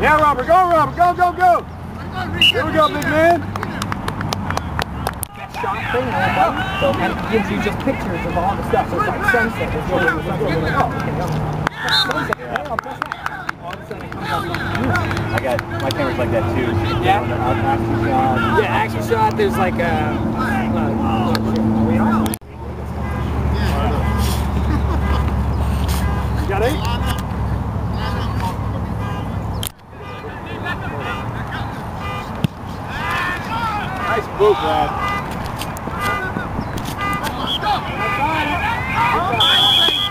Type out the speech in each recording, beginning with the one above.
Yeah, Robert, go, Robert, go, go, go. Here we go, big man. Shot thing on the button, so it gives you just pictures of all the stuff. So it's like sunset. It's like, oh, okay, go. Sunset. Yeah, I'll press that. All of a sudden it comes up. I got my camera's like that too. Yeah. Action shot. Yeah, action shot. There's like a. You got 8? Nice boot, lad.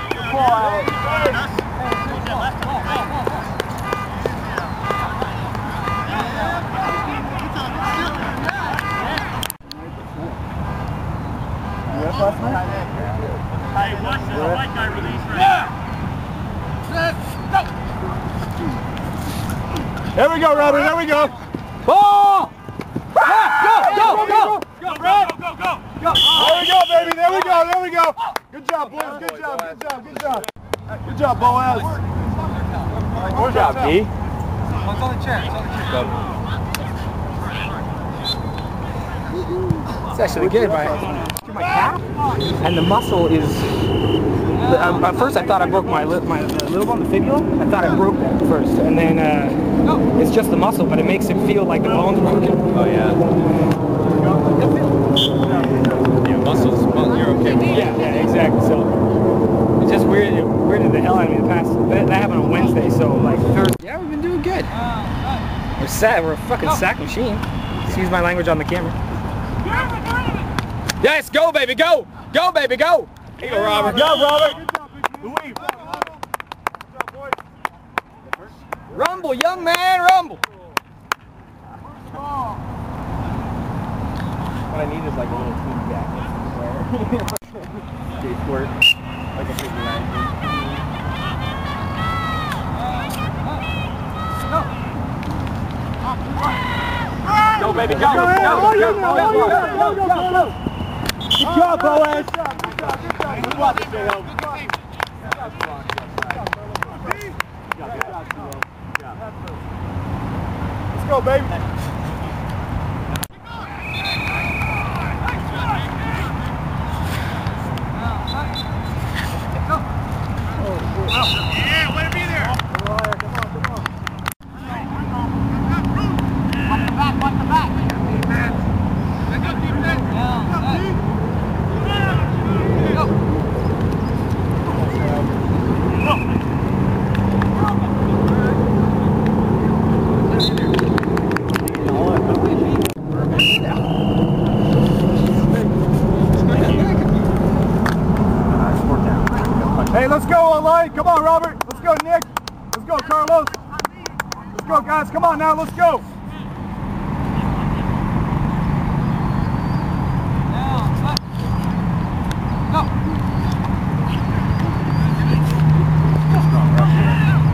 Good ball, Alex. Last night? Hey, watch this white guy release right now. There we go, Robert. There we go. Ball! Go, Brad! Go! There we go, baby. There we go. There we go. Good job, boys. Good job. Good job. Good job. Good job, Boaz. Good job, D. It's on the chair. It's actually good, right? My calf, and the muscle is. At first, I thought I broke my little bone, the fibula. I thought I broke that first, and then it's just the muscle, but it makes it feel like the bone's broken. Oh yeah. Yeah, muscles. You're okay with Yeah, exactly. So it's just weirded the hell out of me in the past. That happened on Wednesday, so like Thursday. Yeah, we've been doing good. We're a fucking sack machine. Excuse my language on the camera. Yes, go baby, go! Go baby, go! Here you go, Robert. Go, Robert. Louis. Rumble, young man, rumble! What I need is like a little team jacket. Skate squirt. Like a big line. Go, baby, go! Go! Good job, Boaz! Good job. Let's go, baby! Yeah, way to be there. Come on. Watch the back. Let's go, defense. Hey, let's go, online. Come on, Robert. Let's go, Nick. Let's go, Carlos. Let's go, guys. Come on now. Let's go.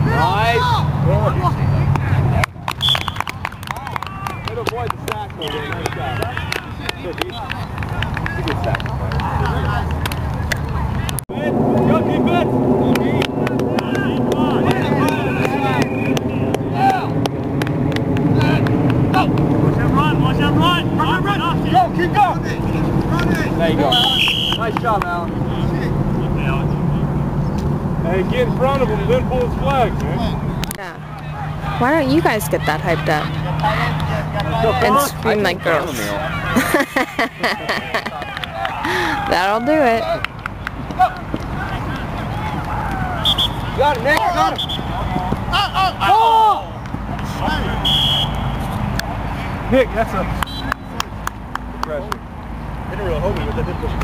Nice. Way to avoid the sack. Nice job. Good, he's a good sack. Go, defense! Watch that run! Go, keep going! There you go. Nice job, Alan. Hey, get in front of him, then pull his flag, man. Yeah. Why don't you guys get that hyped up? And scream like girls. That'll do it. Got it, Nick. Got it. Oh! Nick, that's a pressure. Didn't really hold me, but that did push me.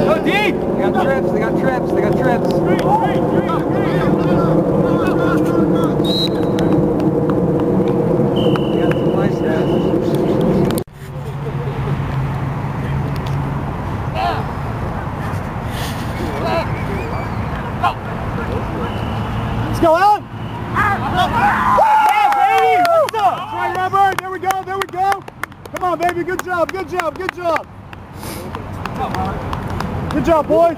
Go deep! They got trips, they got trips, they got trips. Let's go, Alan! Yeah, baby! What's up? That's right, Robert! There we go, there we go! Come on, baby, good job, good job, good job! Good job, boys!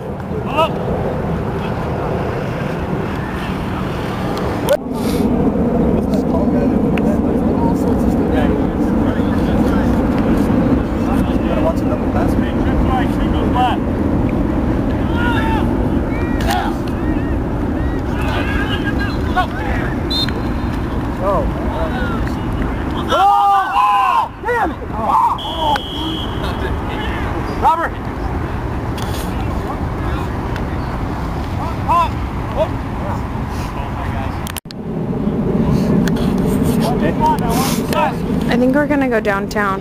think we're gonna go downtown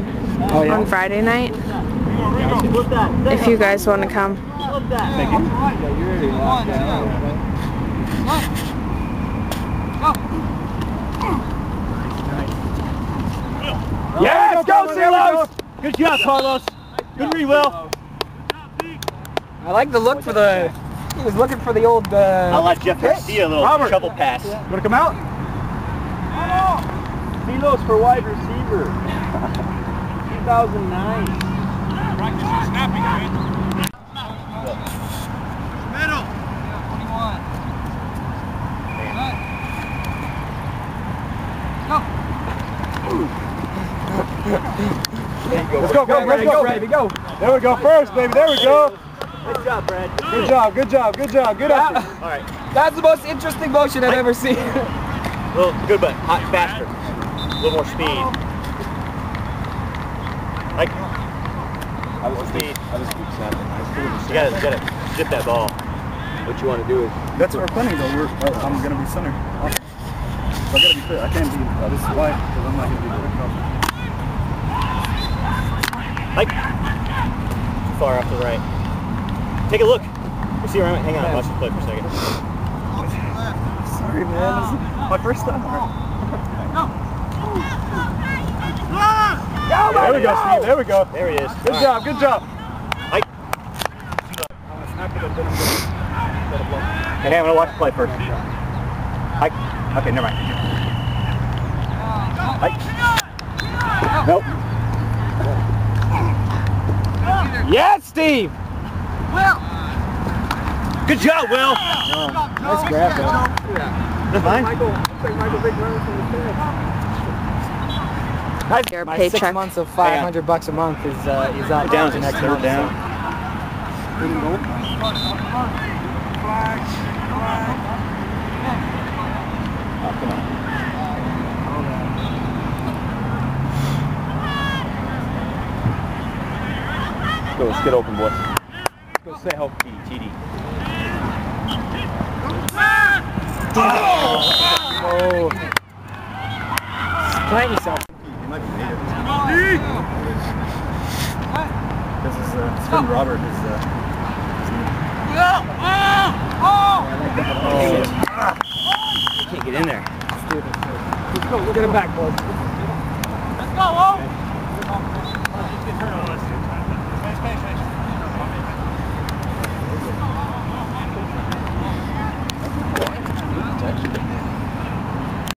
on Friday night. If you guys want to come. Yes, go Silos! Good job, Carlos. Good read, Will. I like the look for the... He was looking for the old... I'll let Jeff see a little shovel pass. Want to come out? Silos for wide receiver. 2009. Practice snapping, man. Middle. 21. Let's go, Brad. Let's go, baby. Go. There we go. First, baby. There we go. Good job, Brad. Good job. Good job. Good job. Good effort. All right. That's the most interesting motion I've ever seen. Well, good, but hot, faster. A little more speed. Like, speed. You gotta shift that ball. What you want to do is... That's our punting, though. I'm going to be center. So I got to be clear. I can't be... this is why, because I'm not going to be good enough. Like, too far off the right. Take a look. You see where I'm at? Hang on, watch the play for a second. Sorry, man. This is my first time. There we go, Steve. There we go. There he is. Good job. Good job. Like. Hey, I'm gonna watch the play first. Like. Okay, never mind. Like. Nope. Yes, Steve! Good job, Will. Nice grab, though. That's fine. Your My paycheck. 6 months of $500 a month is up Down to to next third month. down. Oh, come on. Let's get open, boys. Let's go say help, TD. Oh. Plant yourself. This is Sven Robert. Can't get in there. Let's go. Get him back, boys.